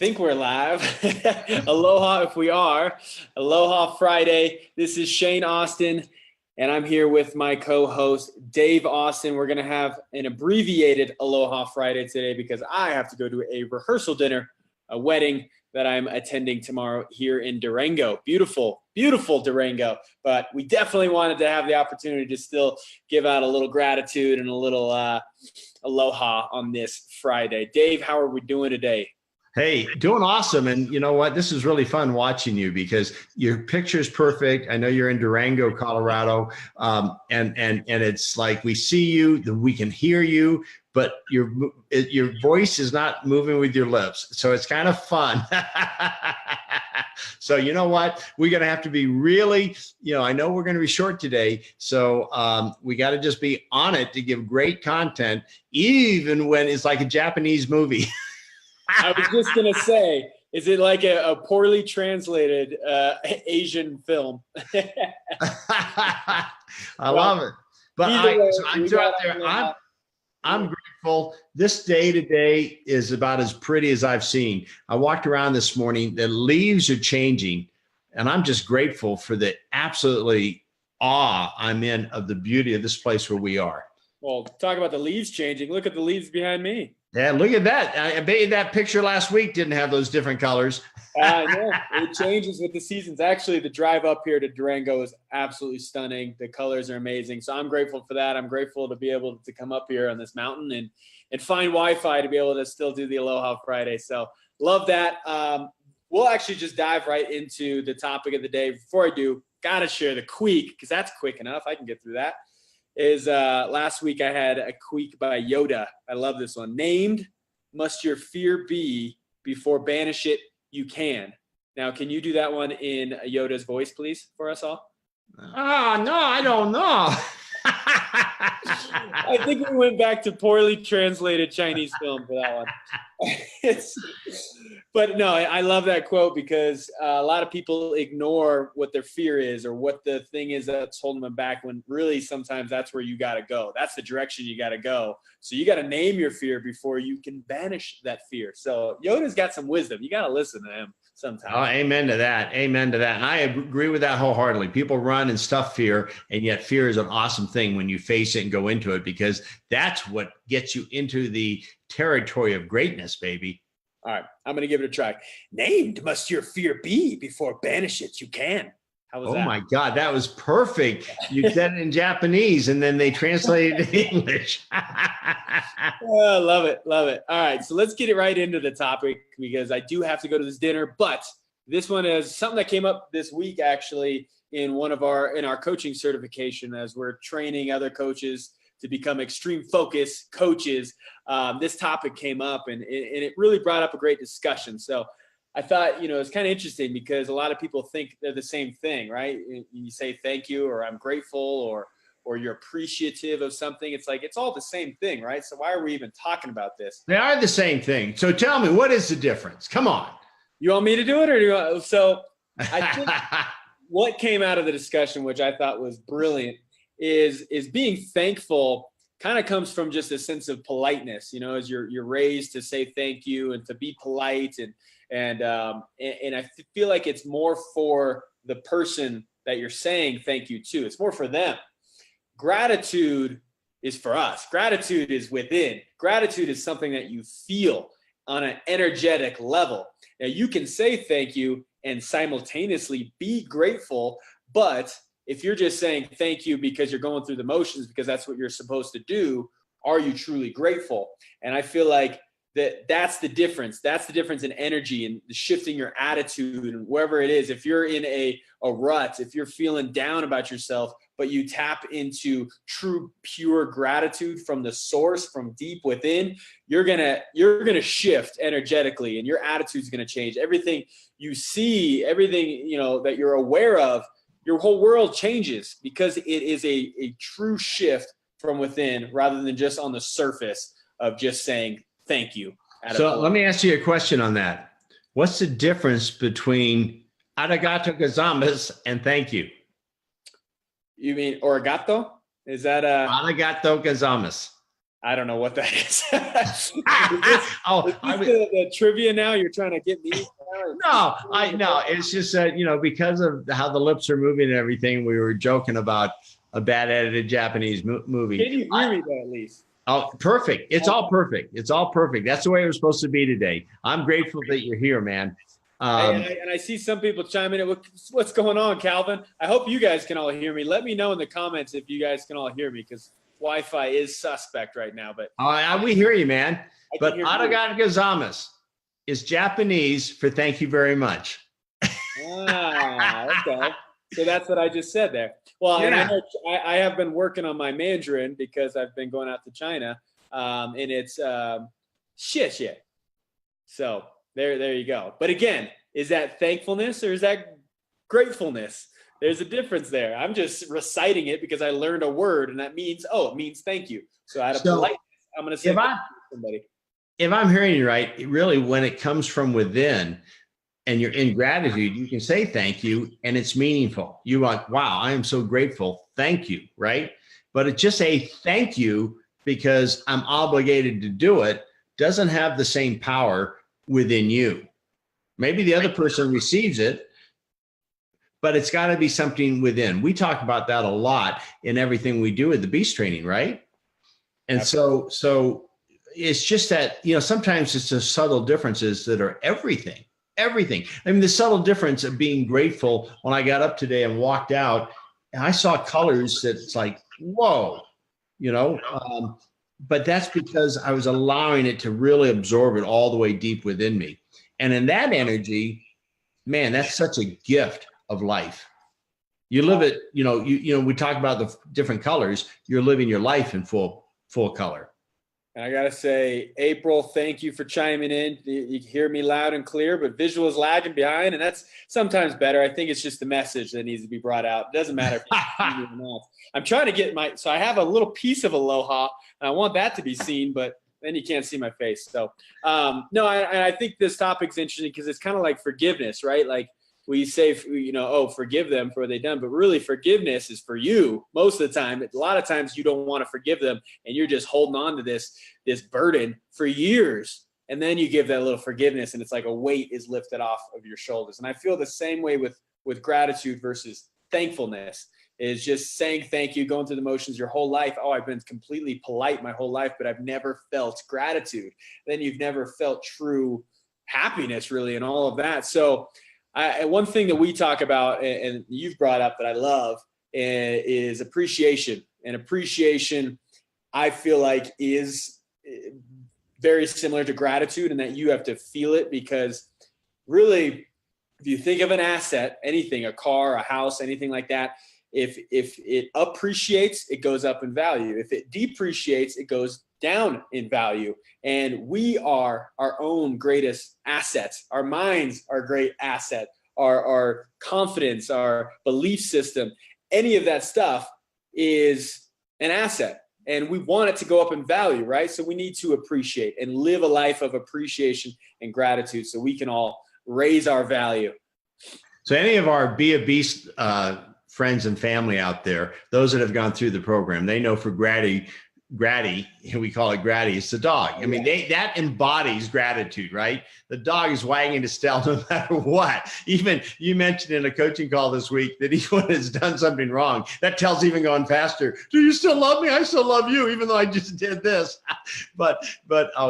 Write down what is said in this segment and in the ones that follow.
think we're live. Aloha if we are. Aloha Friday. This is Shane Austin, and I'm here with my co-host, Dave Austin. We're going to have an abbreviated Aloha Friday today because I have to go to a rehearsal dinner, a wedding that I'm attending tomorrow here in Durango. Beautiful, beautiful Durango. But we definitely wanted to have the opportunity to still give out a little gratitude and a little aloha on this Friday. Dave, how are we doing today? Hey, doing awesome. And you know what? This is really fun watching you because your picture's perfect. I know you're in Durango, Colorado. And it's like we see you, we can hear you, but your voice is not moving with your lips. So it's kind of fun. So you know what? We're going to have to be really, I know we're going to be short today. So we got to just be on it to give great content, even when it's like a Japanese movie. I was just going to say, is it like a poorly translated Asian film? I love it. But I'm grateful. This day today is about as pretty as I've seen. I walked around this morning. The leaves are changing, and I'm just grateful for the absolutely awe I'm in of the beauty of this place where we are. Well, talk about the leaves changing. Look at the leaves behind me. Yeah, look at that. I bet you that picture last week didn't have those different colors. No, it changes with the seasons. Actually, the drive up here to Durango is absolutely stunning. The colors are amazing. So I'm grateful for that. I'm grateful to be able to come up here on this mountain and find Wi-Fi to be able to still do the Aloha Friday. So love that. We'll actually just dive right into the topic of the day. Before I do, got to share the queek because that's quick enough. I can get through that. Last week I had a queek by Yoda. I love this one. Named must your fear be, before banish it you can. Now, can you do that one in Yoda's voice, please, for us all? No, I don't know. I think we went back to poorly translated Chinese film for that one. But no, I love that quote because a lot of people ignore what their fear is or what the thing is that's holding them back, when really sometimes that's where you got to go. That's the direction you got to go. So you got to name your fear before you can banish that fear. So Yoda's got some wisdom. You got to listen to him sometimes. Oh, amen to that. Amen to that. And I agree with that wholeheartedly. People run and stuff fear, and yet fear is an awesome thing when you face it and go into it, because that's what gets you into the territory of greatness, baby. All right, I'm going to give it a try. Named must your fear be, before banish it you can. How was that? Oh, my God, that was perfect. You said it in Japanese, and then they translated it in English. Oh, love it, love it. All right, so let's get it right into the topic because I do have to go to this dinner, but this one is something that came up this week, actually, in our coaching certification as we're training other coaches to become extreme focus coaches. This topic came up and it really brought up a great discussion. So I thought, it's kind of interesting because a lot of people think they're the same thing, right? You say thank you, or I'm grateful, or you're appreciative of something. It's like, it's all the same thing, right? So why are we even talking about this? They are the same thing. So tell me, what is the difference? Come on. You want me to do it, or do you want? So I think what came out of the discussion, which I thought was brilliant, is being thankful kind of comes from just a sense of politeness, as you're raised to say thank you and to be polite. And I feel like it's more for the person that you're saying thank you to. It's more for them. Gratitude is for us. Gratitude is within. Gratitude is something that you feel on an energetic level. Now, you can say thank you and simultaneously be grateful, but if you're just saying thank you because you're going through the motions, because that's what you're supposed to do, are you truly grateful? And I feel like that's the difference. That's the difference in energy and shifting your attitude and wherever it is. If you're in a rut, if you're feeling down about yourself, but you tap into true, pure gratitude from the source, from deep within, you're gonna shift energetically, and your attitude's gonna change. Everything you see, everything that you're aware of, your whole world changes because it is a true shift from within, rather than just on the surface of just saying thank you. So let me ask you a question on that. What's the difference between arigato gozaimasu and thank you? You mean origato? Is that arigato gozaimasu? I don't know what that is. Oh, is this the trivia now? You're trying to get me? No, it's just that, because of how the lips are moving and everything, we were joking about a bad edited Japanese movie. Can you hear me though, at least? Oh, perfect. It's all perfect. It's all perfect. That's the way it was supposed to be today. I'm grateful that you're here, man. And I see some people chiming in. What's going on, Calvin? I hope you guys can all hear me. Let me know in the comments if you guys can all hear me, because Wi-Fi is suspect right now. But we hear you, man. But arigato gozaimasu is Japanese for thank you very much. Okay. So that's what I just said there. Well, yeah. And I know I have been working on my Mandarin because I've been going out to China, and it's xie. So there you go. But again, is that thankfulness or is that gratefulness? There's a difference there. I'm just reciting it because I learned a word, and that means it means thank you. So out of politeness, I'm going to say thank you to somebody. If I'm hearing you right, really, when it comes from within and you're in gratitude, you can say thank you and it's meaningful. You're like, wow, I am so grateful. Thank you, right? But it's just a thank you because I'm obligated to do it doesn't have the same power within you. Maybe the other person receives it, but it's got to be something within. We talk about that a lot in everything we do at the Beast Training, right? And so it's just that, sometimes it's the subtle differences that are everything. I mean, the subtle difference of being grateful. When I got up today and walked out, and I saw colors that it's like, whoa, but that's because I was allowing it to really absorb it all the way deep within me. And in that energy, man, that's such a gift of life. You live it, we talk about the different colors. You're living your life in full color. And I got to say, April, thank you for chiming in. You hear me loud and clear, but visual is lagging behind, and that's sometimes better. I think it's just the message that needs to be brought out. It doesn't matter if you or not. I'm trying to get so I have a little piece of Aloha, and I want that to be seen, but then you can't see my face. So, no, I think this topic's interesting because it's kind of like forgiveness, right? Like, we say, forgive them for what they've done, but really forgiveness is for you most of the time. A lot of times you don't want to forgive them, and you're just holding on to this burden for years. And then you give that little forgiveness, and it's like a weight is lifted off of your shoulders. And I feel the same way with gratitude versus thankfulness. Is just saying thank you, going through the motions your whole life. Oh, I've been completely polite my whole life, but I've never felt gratitude. Then you've never felt true happiness, really, and all of that. So one thing that we talk about, and you've brought up that I love, is appreciation. And appreciation, I feel like, is very similar to gratitude in that you have to feel it, because really, if you think of an asset, anything, a car, a house, anything like that, if it appreciates, it goes up in value. If it depreciates, it goes down in value. And we are our own greatest assets. Our minds are a great asset. Our confidence, our belief system, any of that stuff is an asset. And we want it to go up in value, right? So we need to appreciate and live a life of appreciation and gratitude so we can all raise our value. So any of our Be a Beast friends and family out there, those that have gone through the program, they know for Gratty, we call it Gratty, it's the dog. I mean, that embodies gratitude, right? The dog is wagging his tail no matter what. Even you mentioned in a coaching call this week that anyone has done something wrong, that tail's even going faster. Do you still love me? I still love you, even though I just did this. But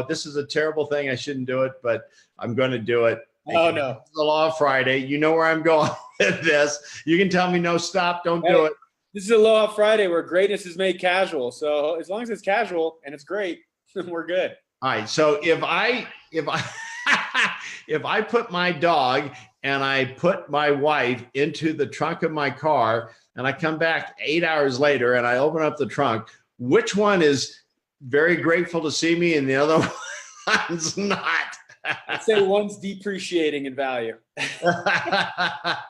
this is a terrible thing. I shouldn't do it, but I'm going to do it. Oh, no. It's the law of Friday. You know where I'm going with this. You can tell me no, stop, don't do it. This is Aloha Friday, where greatness is made casual. So as long as it's casual and it's great, we're good. All right. So if I put my dog and I put my wife into the trunk of my car and I come back 8 hours later and I open up the trunk, which one is very grateful to see me and the other one's not? I'd say one's depreciating in value. But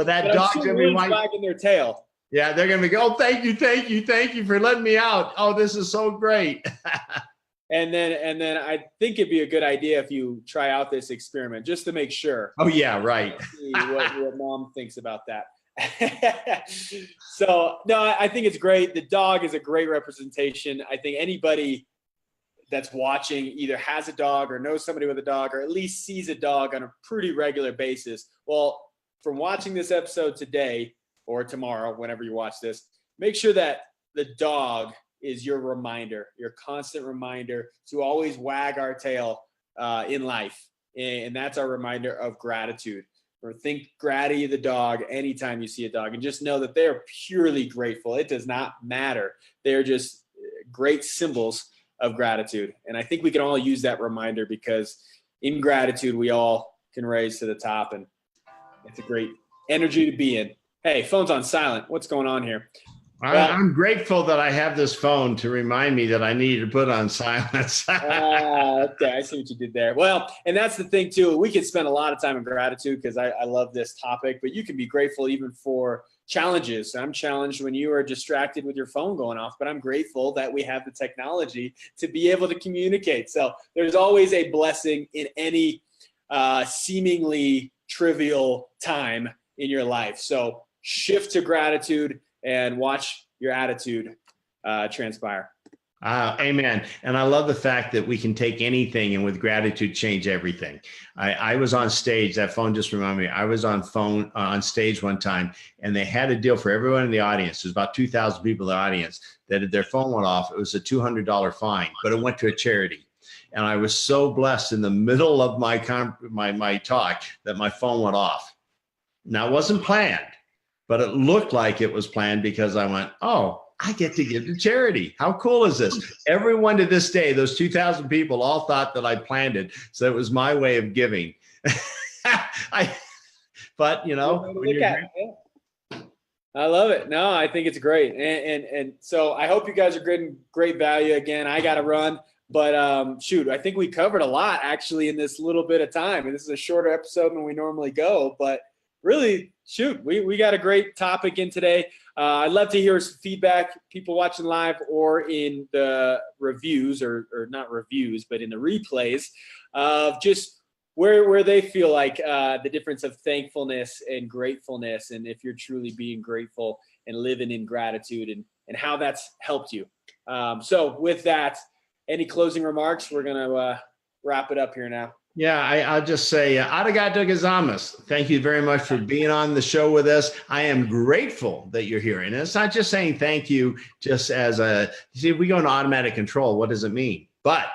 dog's going to be wagging their tail. Yeah, they're going to go, oh, thank you for letting me out. Oh, this is so great. And then I think it'd be a good idea if you try out this experiment just to make sure. Oh yeah, right. See what mom thinks about that. So no, I think it's great. The dog is a great representation. I think anybody that's watching either has a dog or knows somebody with a dog or at least sees a dog on a pretty regular basis. Well, from watching this episode today or tomorrow, whenever you watch this, make sure that the dog is your reminder, your constant reminder to always wag our tail in life. And that's our reminder of gratitude. Or think Gratty the dog anytime you see a dog, and just know that they're purely grateful. It does not matter. They're just great symbols of gratitude. And I think we can all use that reminder, because in gratitude, we all can raise to the top, and it's a great energy to be in. Hey, phone's on silent. What's going on here? I'm grateful that I have this phone to remind me that I need to put on silence. Okay, I see what you did there. Well, and that's the thing too. We could spend a lot of time in gratitude, because I love this topic, but you can be grateful even for challenges. I'm challenged when you are distracted with your phone going off, but I'm grateful that we have the technology to be able to communicate. So there's always a blessing in any seemingly trivial time in your life. So shift to gratitude and watch your attitude transpire. Amen. And I love the fact that we can take anything and with gratitude change everything. I was on stage. That phone just reminded me. I was on stage one time, and they had a deal for everyone in the audience. There's about 2,000 people in the audience that if their phone went off, it was a $200 fine, but it went to a charity. And I was so blessed in the middle of my talk that my phone went off. Now, it wasn't planned, but it looked like it was planned, because I went, oh, I get to give to charity. How cool is this? Everyone to this day, those 2,000 people all thought that I planned it. So it was my way of giving. But, you know, I love it. No, I think it's great. And so I hope you guys are getting great value. Again, I got to run. But shoot, I think we covered a lot actually in this little bit of time. And this is a shorter episode than we normally go. But really, shoot, we got a great topic in today. I'd love to hear some feedback, people watching live or in the reviews, or not reviews, but in the replays of just where they feel like the difference of thankfulness and gratefulness, and if you're truly being grateful and living in gratitude, and how that's helped you. So with that, any closing remarks? We're going to wrap it up here now. Yeah, I'll just say, arigato gozaimasu. Thank you very much for being on the show with us. I am grateful that you're here. And it's not just saying thank you, just as you see, if we go into automatic control, what does it mean? But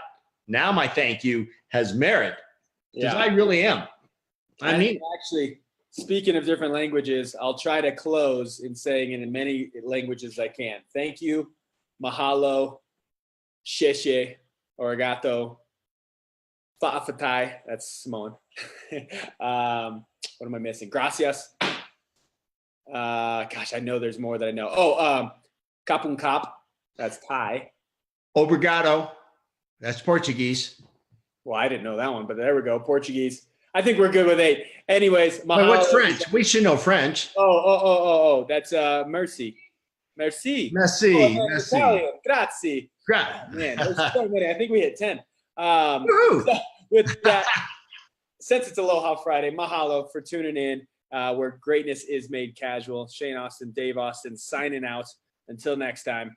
now my thank you has merit, because I really am. I mean, actually, speaking of different languages, I'll try to close in saying it in many languages I can. Thank you, mahalo, sheshe, arigato, fa'afatai, that's Samoan. What am I missing? Gracias. Gosh, I know there's more that I know. Oh, kapun kap, that's Thai. Obrigado, that's Portuguese. Well, I didn't know that one, but there we go, Portuguese. I think we're good with 8. Anyways, mahalo. What's French? We should know French. Oh, that's merci. Merci. Merci. Oh, merci. Italian. Grazie. Man, there's so many. I think we hit 10. So with that, since it's Aloha Friday, mahalo for tuning in, where greatness is made casual. Shane Austin, Dave Austin, signing out. Until next time.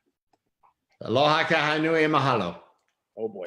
Aloha kahanui mahalo. Oh boy.